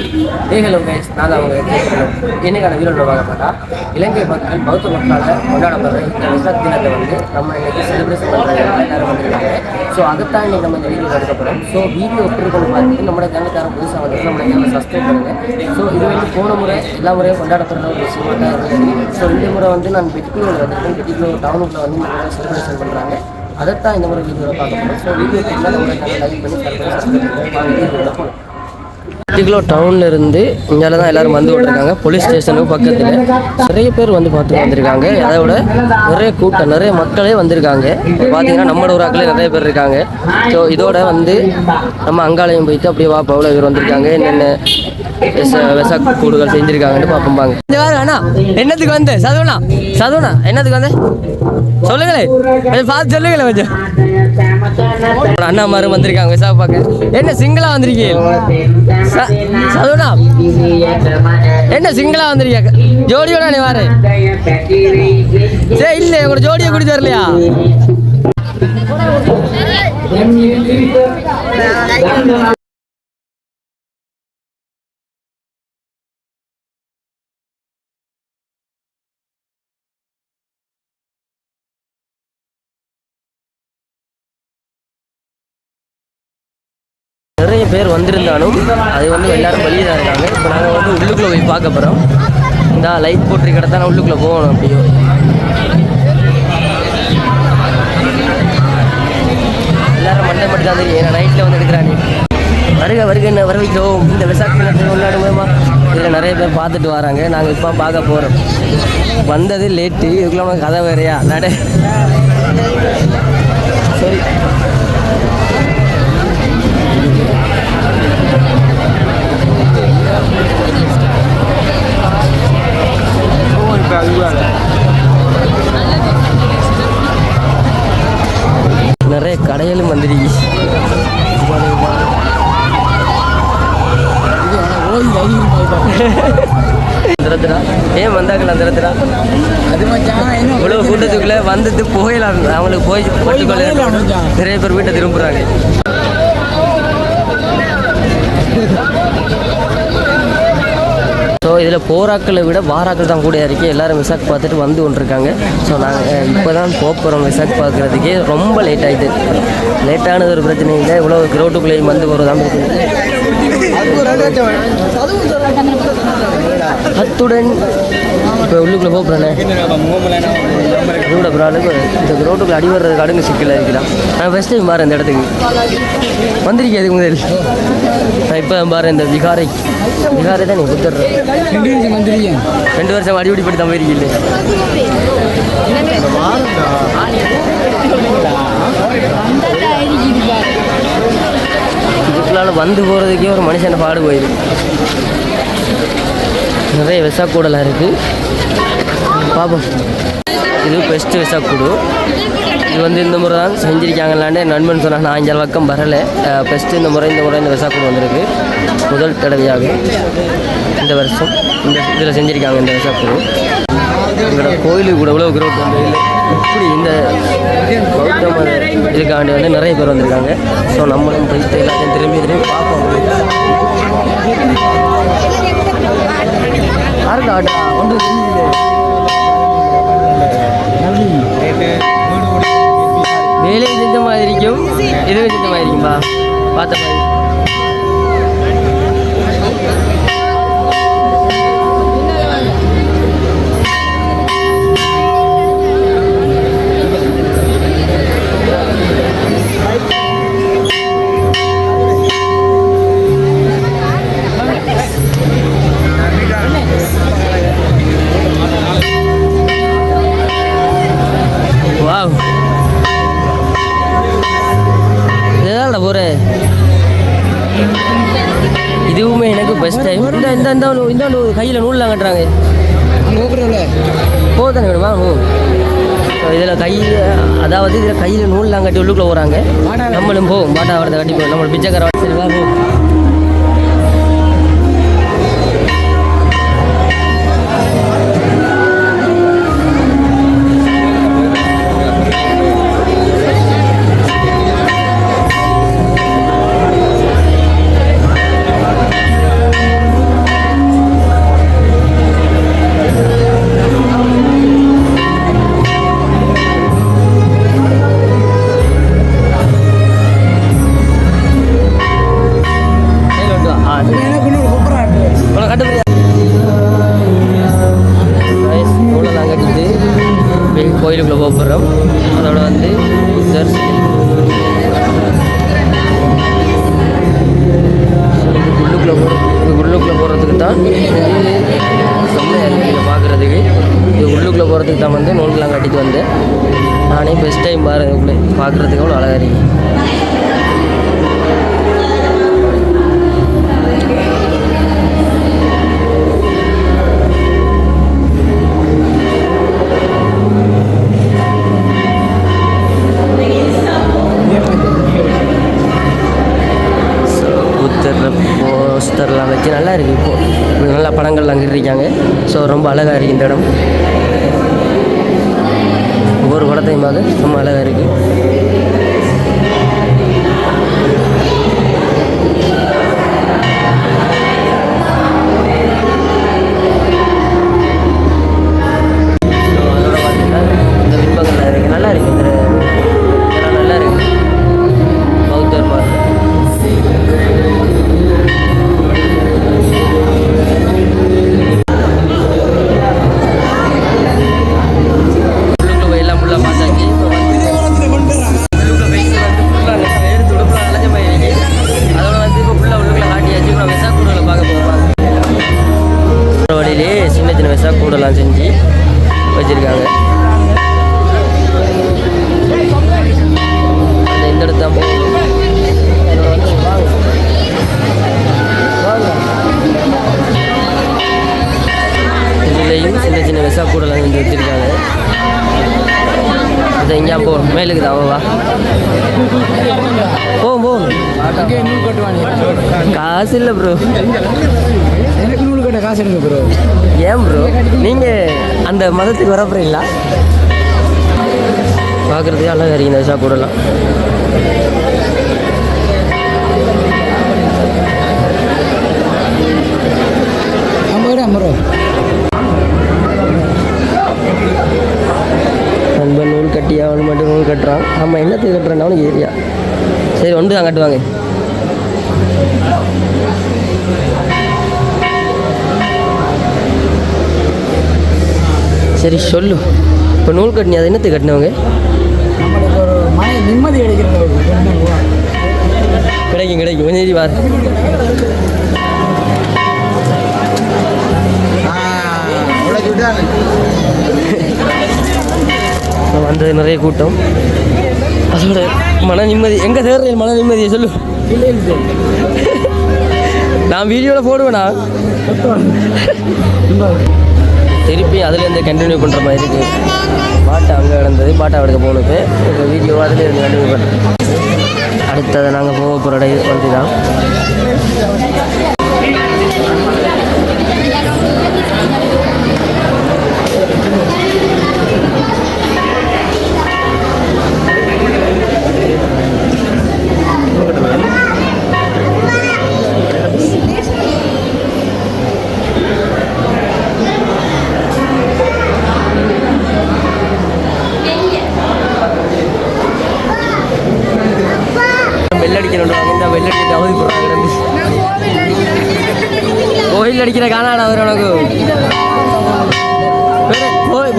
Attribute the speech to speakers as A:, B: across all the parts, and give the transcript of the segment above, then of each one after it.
A: Hello guys, நான் அவங்க என்னைக்கான video பார்க்கப்பட்டா இலங்கை மக்கள் பௌத்த மக்களால் கொண்டாடப்படுற இந்த வெசாக் தினத்தை நம்ம இன்னைக்கு செலிப்ரேஷன் பண்ணுறது எல்லாரும் வந்துருக்காங்க. ஸோ அதைத்தான் இன்னைக்கு நம்ம இந்த வீடியோ எடுக்கப்படுறோம். ஸோ வீடியோ எப்படி இருக்குன்னு பார்த்துட்டு நம்மளோட சேனலுக்கார புதுசாக வந்து நம்மளோட சேனலை சப்ஸ்கிரைப் பண்ணுங்கள். ஸோ இது போன முறை எல்லா முறையும் கொண்டாடப்படுற ஒரு விஷயமாக தான் இருக்குது. ஸோ இந்த முறை நான் பெட்டிக்குள்ளூர் வந்துருக்கேன். பெட்டிக்குள்ளூர் டவுனுக்குள்ள இந்த முறை செலிப்ரேஷன் பண்ணுறாங்க. அதைத்தான் இந்த முறை வீடியோவில் பார்க்க போகிறோம். ஸோ வீடியோ நம்மளோட சேனல் லைக் பண்ணி சப்ஸ்கிரைப் பண்ணி பெட்டிக்குளூர் டவுன்ல இருந்து இங்கே தான் எல்லாரும் வந்து விட்டுருக்காங்க. போலீஸ் ஸ்டேஷனுக்கு பக்கத்தில் நிறைய பேர் வந்து பார்த்துட்டு வந்திருக்காங்க. அதோட நிறைய கூட்டம், நிறைய மக்களே வந்திருக்காங்க. பார்த்தீங்கன்னா நம்மளோட ஒரு ஆக்களே நிறைய பேர் இருக்காங்க. ஸோ இதோட நம்ம அங்காலயம் போயிட்டு அப்படியே வாப்பா அவ்வளோ பேர் வந்திருக்காங்க. என்னென்ன வெசாக் கூடுகள் செஞ்சிருக்காங்கன்னு பார்ப்போம்பாங்க. அண்ணா என்னத்துக்கு வந்து சதுவனா என்னத்துக்கு வந்து சொல்லுங்களே, கொஞ்சம் பார்த்து சொல்லுங்களே. கொஞ்சம் அண்ணா மாதிரி வந்திருக்காங்க வெசாக் பார்க்க. என்ன சிங்கிளா வந்திருக்கீங்க சதுவனா? என்ன சிங்கிளா வந்திருக்காங்க? ஜோடியோட நீ வாரு. சரி இல்லை, உங்களோட ஜோடியை குடி தரலையா? நிறைய பேர் வந்திருந்தாலும் அது எல்லாரும் வெளியே தான் இருக்காங்க. இப்போ நாங்கள் உள்ளுக்குள்ளே போய் பார்க்க போகிறோம். இந்த லைட் போட்டிருக்க இடத்தான் உள்ளுக்குள்ளே போகணும். அப்படியோ எல்லாரும் மண்டை மட்டும் தான் தெரியும். ஏன்னா நைட்டில் எடுக்கிறாங்க. வருக என்ன வர வைக்கிறோம். இந்த வெசாக் விளையாடுமா இதில் நிறைய பேர் பார்த்துட்டு வராங்க. நாங்கள் இப்போ பார்க்க போகிறோம். வந்தது லேட்டு, இதுக்குள்ள கதை வேறையா நட. சரி, நிறைய கடைகளும் வந்துருக்கு. ஏன் வந்தாங்களா அந்த இடத்துல? இவ்வளவு கூட்டத்துக்குள்ள வந்துட்டு போகலாம். அவங்களுக்கு போய் நிறைய பேர் வீட்டை திரும்புறாங்க. ஸோ இதில் போராக்களை விட வாராக்கள் தான் கூட இருக்கு. எல்லோரும் விசாக் பார்த்துட்டு வந்து கொண்டிருக்காங்க. ஸோ நாங்கள் இப்போ தான் போகிறோம் விசாக் பார்க்குறதுக்கே. ரொம்ப லேட் ஆகிட்டு. லேட்டானது ஒரு பிரச்சனை இல்லை. இவ்வளோ கிரௌண்டுக்குள்ளேயும் வந்து போகிறதான் பிரச்சனை. அத்துடன் இப்போ உள்ளுக்குள்ளே போகிறேனே இதோட ஆளுக்கு இந்த கிரௌண்டுக்குள்ள அடி வர்றதுக்கு அடுங்க சிக்கலாக இருக்கிறான். நான் ஃபஸ்ட் டைம் பாரு இந்த இடத்துக்கு வந்திருக்கேன். அதுக்கு முதல் நான் இப்போ பாரு இந்த விகாரை தான் நீ கொடுத்துட்றேன். 2 வருஷம் அடிப்படி தான் போயிருக்கீங்க. இதுக்குள்ளால வந்து போகிறதுக்கே ஒரு மனுஷனை பாடு போயிருக்கு. நிறைய வெசாக் கூடலாம் இருக்குது. பார்ப்போம். இது பெஸ்ட்டு வெசாக் கூடு. இது இந்த முறை தான் செஞ்சுருக்காங்களான்னு நண்பன் சொன்னால் நான் 5 பக்கம் வரலை. பெஸ்ட்டு இந்த முறை இந்த வெசாக் கூடு வந்திருக்கு. முதல் தடவையாக இந்த வருஷம் இதில் செஞ்சுருக்காங்க இந்த வெசாக் கூடு. எங்களோட கோயிலுக்கு கூட இவ்வளோ கிரௌண்ட் வந்து இப்படி இந்த பௌத்த மத இதுக்காண்டி நிறைய பேர் வந்திருக்காங்க. ஸோ நம்மளும் போயிட்டு எல்லாத்தையும் திரும்பி பார்ப்போம். யாருக்கு ஆட்டா ஒன்று வேலையை செஞ்ச மாதிரி இருக்கும், இதுவும் செஞ்ச மாதிரி இருக்கும்பா. பார்த்த மாதிரி இதுவுமே எனக்கு பெஸ்ட் டைம். இந்த கையில் நூல்லாம் கட்டுறாங்க போதானே வேணுமா? இதில் அதாவது இதில் கையில் நூல்லாம் கட்டி உள்ளுக்குள்ளே போகிறாங்க. நம்மளும் போவோம். பாட்டா வரதை கட்டி போவோம். நம்மளோட பிச்சைக்கார சரிவா போவோம். இவ்வளோதான் கட்டிட்டு கோயிலுக்குள்ளே போகிறோம். அதோட வந்து உள்ளுக்குள்ளே போகிறதுக்கு தான் செம்மையாக இருக்குது பார்க்குறதுக்கு. இது உள்ளுக்குள்ளே போகிறதுக்கு தான் வந்து நூல்கெலாம் கட்டிட்டு வந்தேன். நானே ஃபஸ்ட் டைம் பாருங்க பார்க்குறதுக்கு அவ்வளோ அழகாக இருக்குது. போஸ்டர்லாம் வச்சு நல்லா இருக்குது. இப்போது நல்லா படங்கள்லாம் இருக்காங்க. ஸோ ரொம்ப அழகாக இருக்குது இந்த இடம். ஒவ்வொரு படத்தையும் பார்க்க ரொம்ப அழகாக இருக்குது. அதோட பார்த்தீங்கன்னா இந்த விருப்பங்கள்லாம் இருக்குது. நல்லா இருக்குது. இந்த இதெல்லாம் நல்லா இருக்குது. பௌத்தர் மாதிரி சின்ன சின்ன விசா கூடலாம் செஞ்சு வச்சுருக்காங்க. இந்த இடத்து தான் இதுலேயும் சின்ன சின்ன விசா கூடலாம் செஞ்சு வச்சுருக்காங்க. இதை எங்கேயா போகணும் மேலுக்கு தான் வா போகும் காசு இல்லை ப்ரோ. எனக்கு நூல் கட்ட காசு எடுங்க ப்ரோ. ஏன் ப்ரோ நீங்கள் அந்த மதத்துக்கு வரப்போறீங்களா? பார்க்குறதுக்கு அழகாக இருக்குது இந்த விசா கூடலாம். நண்பன் நூல் கட்டி அவனு மட்டும் நூல் கட்டுறான். ஆமாம் என்னத்துக்கு கட்டுறான் அவனுக்கு ஏரியா. சரி ஒன்று தான் கட்டுவாங்க. சரி சொல்லு. இப்போ நூல் கட்டினி அதை என்னத்துக்கு கட்டினவங்க?
B: நம்மளுக்கு ஒரு மன நிம்மதி
A: கிடைக்கும் கொஞ்சம் வார் வந்தது நிறைய கூட்டம். அதோட மன நிம்மதி எங்கே தேர்தல் மன நிம்மதியை சொல்லு. நான் வீடியோவில் போடுவேண்ணா. திருப்பி அதுலேருந்து கண்டினியூ பண்ணுற மாதிரி இருக்குது. பாட்டா அங்கே கிடந்தது, பாட்டா எடுக்க போனது. இப்போ வீடியோ அதுலேருந்து கண்டினியூ பண்ணுறேன். அடுத்ததை நாங்கள் போக போகிற இடம் வந்து தான் கோயில் அடிக்கிற காணாடா அவர் உனக்கு.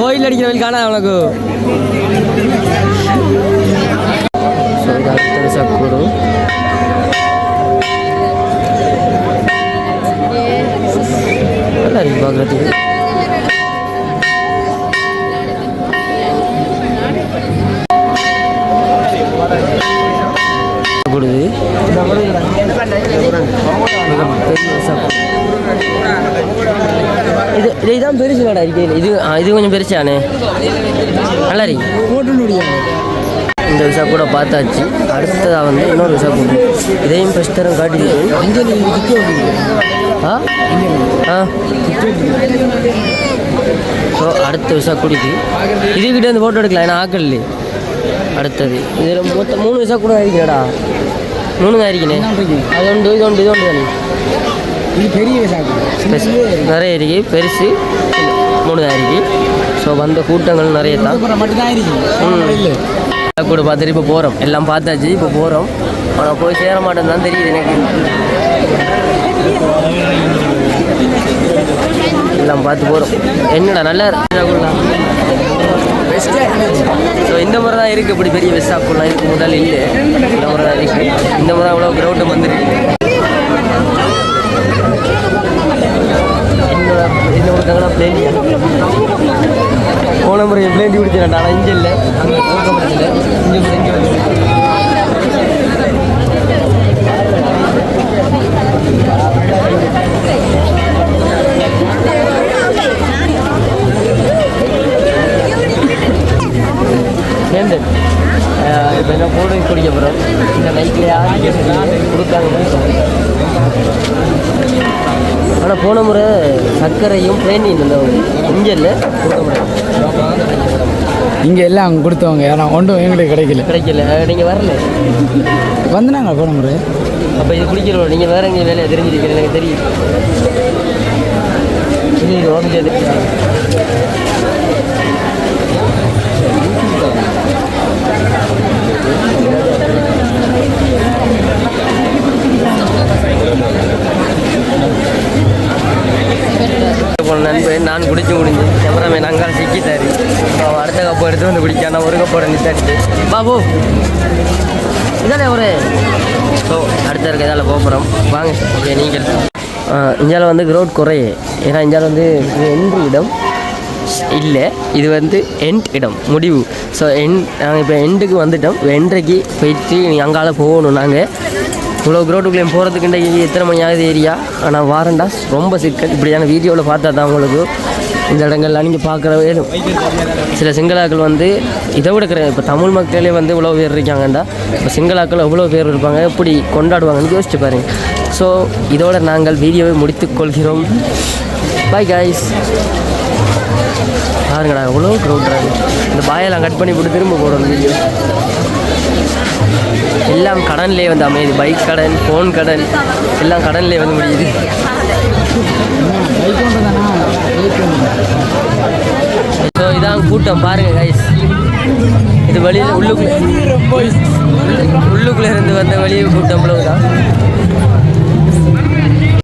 A: கோயில் அடிக்கிறவங்க காணா உனக்கு. சக்கூடு நல்லா இருக்கு பார்க்குறதுக்கு. கொடுது இதுதான் பெருசு கடை இருக்கையில். இது கொஞ்சம் பெருசானே நல்லா இருக்கு. இந்த விசா கூட பார்த்தாச்சு. அடுத்ததாக வந்து இன்னொரு விசா கூட இதையும் ஃபஸ்ட் தரம் காட்டிட்டு ஸோ அடுத்த விசா குடிக்கு இதுக்கிட்ட வந்து ஃபோட்டோ எடுக்கலாம். ஏன்னா ஆக்கள் இல்லையே. அடுத்தது இதில் மொத்தம் 3 விசா கூட ஆகிருக்கேடா. 3 தான் ஆகிருக்கேனே. அது ஒன்று இது ஒன்று தானே.
B: இது பெரிய விசா
A: நிறைய இருக்கு. பெருசு 3 தான் இருக்கு. ஸோ வந்த கூட்டங்கள் நிறைய தான் கூட பார்த்துட்டு இப்போ போகிறோம். எல்லாம் பார்த்தாச்சு. இப்போ போகிறோம். ஆனால் போய் சேர மாட்டேன்னு தான் தெரியுது எனக்கு. எல்லாம் பார்த்து போகிறோம். என்னடா நல்லா ஸோ இந்த முறை தான் இருக்குது. இப்படி பெரிய வெஸ்டாக்குலாம் இதுக்கு முதல் இல்லை. இந்த முறை தான் இருக்குது. இந்த முறை அவ்வளோ கிரௌண்டு வந்துருக்கு. என்னோட பிளேண்டி போன முறை பிளேண்டி பிடிச்சிடா. ஆனால் இங்கே இல்லை, அங்கே போக்கப்படுத்தல. இங்கே வந்து சேர்ந்தது. இப்போ என்ன போட குடிக்க போகிறோம். இந்த நைட்டில் யாரும் கொடுத்தாங்க. ஆனால் போன முறை சர்க்கரையும் பிளேண்டியும் இங்கே இல்லை, கொடுக்க முடியாது.
B: இங்கே எல்லாம் அங்கே கொடுத்தவங்க ஆனால் ஒன்றும் எங்களுக்கு கிடைக்கல.
A: நீங்கள் வரல
B: வந்துனாங்க போன முறை.
A: அப்போ இது குடிக்கிறோம். நீங்கள் வேறு எங்கே வேலையை தெரிஞ்சிருக்கீங்க, எனக்கு தெரியும். இது ஓகே நண்பன் நான் குடிச்சு முடிஞ்சு கேமராமேன் அங்கால் சிக்கிட்டாரு. அடுத்த கப்பு எடுத்து வந்து குடிக்க நான் ஒரு கப்போட நிற்காட்டு பாபு இதானே ஒரு. ஸோ அடுத்த இருக்க இதால் போகிறோம் வாங்க. ஓகே நீங்கள் இந்தியாவில் வந்து க்ரௌட் குறைய. ஏன்னா இந்தியாவில் வந்து என்ட்ரி இடம் இல்லை, இது வந்து எண்ட் இடம் முடிவு. ஸோ நாங்கள் இப்போ எண்டுக்கு வந்துட்டோம். எண்ட்ரைக்கு போயிட்டு நீங்கள் அங்கால போகணும். நாங்கள் இவ்வளோ க்ரௌட்டுக்குள்ளேயும் போகிறதுக்கு இன்றைக்கு எத்தனை மணி ஆகுது ஏரியா. ஆனால் வாரண்டா ரொம்ப சிக்கல். இப்படியான வீடியோவில் பார்த்தா தான் உங்களுக்கு இந்த இடங்கள்லாம் நீங்கள் பார்க்குற வேணும். சில சிங்களாக்கள் வந்து இதை விட இப்போ தமிழ் மக்களே வந்து இவ்வளோ பேர் இருக்காங்கண்டா, இப்போ சிங்களாக்கள் எவ்வளோ பேர் இருப்பாங்க, எப்படி கொண்டாடுவாங்கன்னு யோசிச்சு பாருங்க. ஸோ இதோட நாங்கள் வீடியோவை முடித்துக்கொள்கிறோம். Bye guys. பாருங்கடா எவ்வளோ க்ரௌட்றாங்க. இந்த பாயெல்லாம் கட் பண்ணி போட்டு திரும்ப போகிறோம் வீடியோ. எல்லாம் கடன்லேயே வந்து அமையுது. பைக் கடன், ஃபோன் கடன், எல்லாம் கடன்லேயே வந்து முடியுது. ஸோ இதான் கூட்டம் பாருங்கள் கைஸ். இது வெளியில் உள்ளுக்குள்ளே இருந்து வந்த வெளியே கூட்டம் தான்.